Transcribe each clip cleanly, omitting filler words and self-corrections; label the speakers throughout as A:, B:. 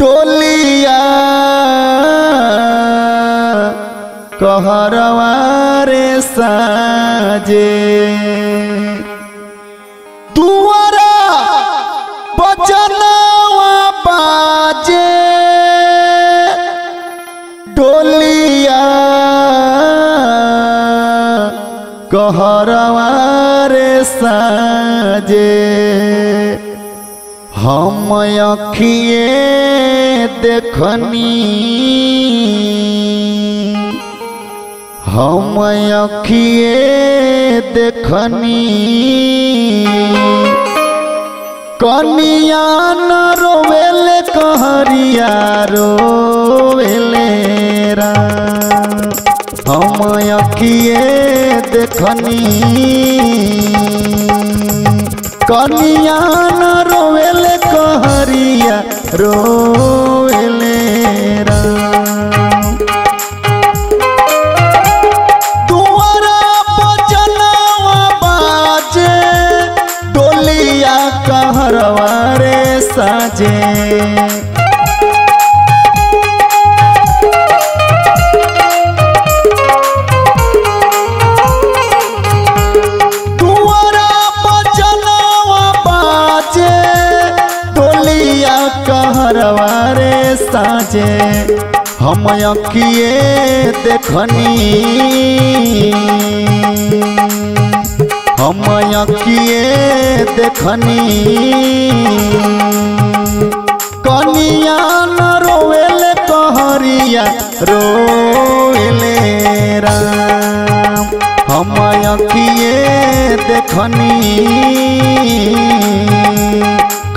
A: डोलिया कहरवा रे साजे दुआरा बजनवा बाजे डोलिया कहरवा रे साजे हम अखिए देखनी हम अखिए देखनी कनिया न रोवेले कहरिया रोवेले रा हम अखिए देखनी कनिया न रोवेले कहरिया रोवेले रा दुआरा बजनवा बाजे डोलिया कहरवा रे साजे कहरवा रे साजे हम अखिए देखनी हम अखिए देखनी कनिया न रोवेले कहरिया रोवेले राम हम अखिए देखनी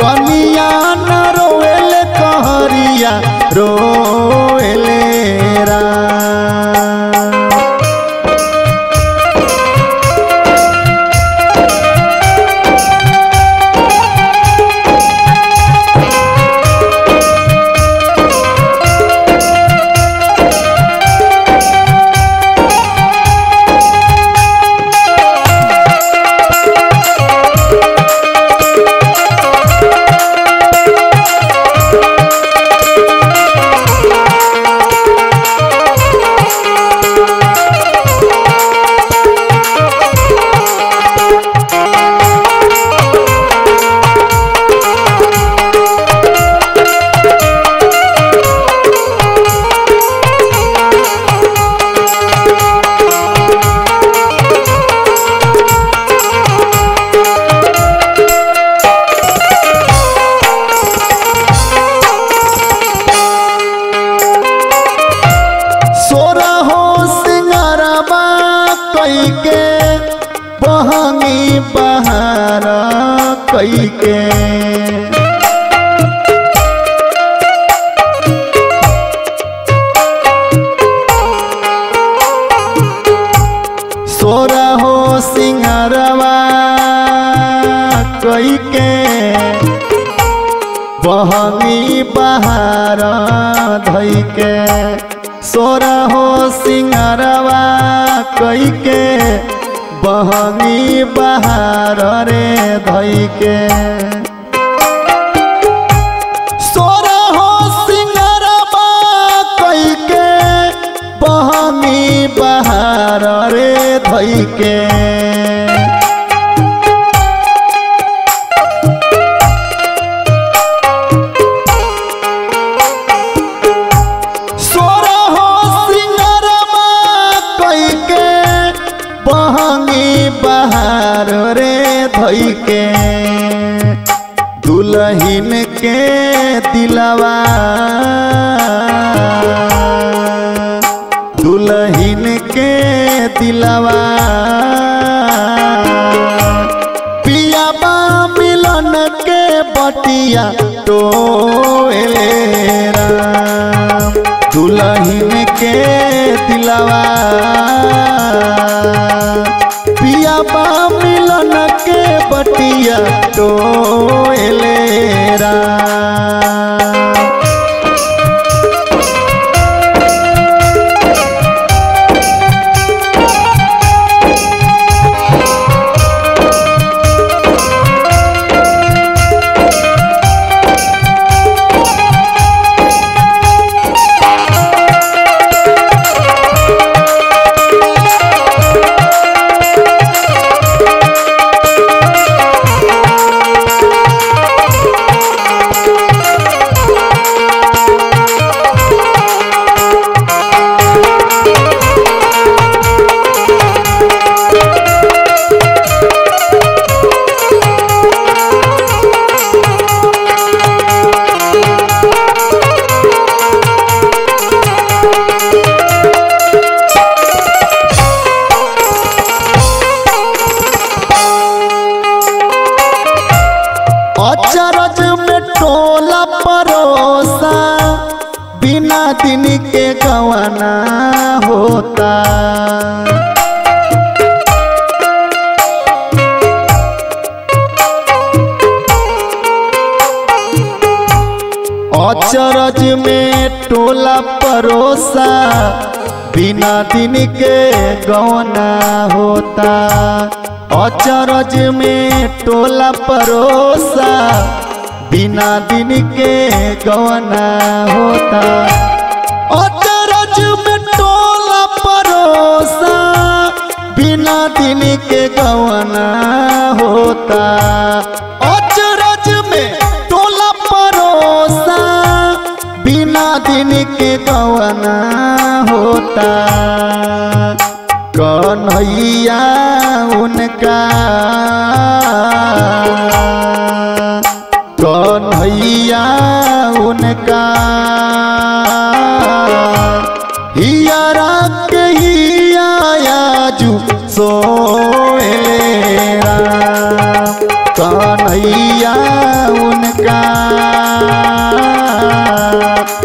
A: कनिया न रोवेले कहरिया रोवेले के बहंगी बहार कई के सोरा हो सिंगारवा कई के बहंगी बहार धई के सोरा हो सिंगारवा कई के बहंगी बहार रे धई के सोरा हो सिंगारवा कई के बहंगी बहार रे धई के बहार रे धई के दुल्हन के दिलवा दुल्हन के दिलवा पियाबा मिलन के बटिया टोले राम दुल्हन के दिलवा पियाबा मिलन के बटिया टोले में टोला परोसा बिना दिन के गवाना होता। अचरज में टोला परोसा बिना दिन के गौना होता। अचरज में टोला परोसा बिना दिन के गौना होता। अचरज में टोला परोसा बिना दिन के गौना होता। अचरज में टोला परोसा बिना दिन के गवाना होता। कन्हैया उनका कन्हैया उनका हियारा के हियाजू सोएरा। कन्हैया उनका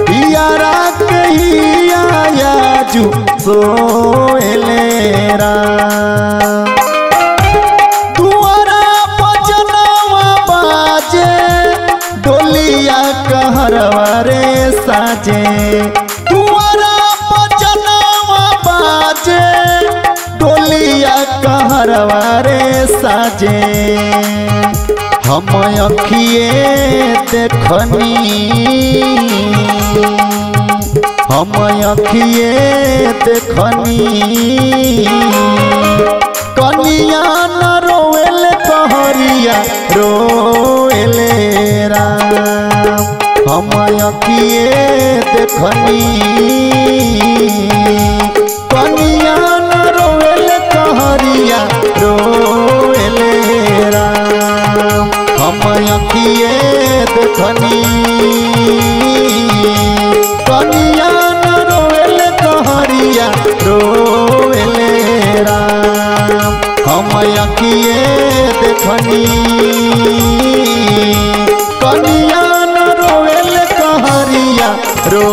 A: हियारा के हियाजू सोएरा। दुआरा बजनवा बाजे डोलिया कहरवा रे साजे। दुआरा बजनवा बाजे डोलिया कहरवा रे साजे। हम अखिए देखनी हम अखिए देखनी कनिया न रोएल कहरिया रोएले राम। हम अखिए देखनी कनिया न रोएल कहरिया रोएले राम। हम अखिए देखनी कनिया न रोएल कहरिया रोएले राम। हम अखिए देखनी कनिया न रोएल कहरिया रो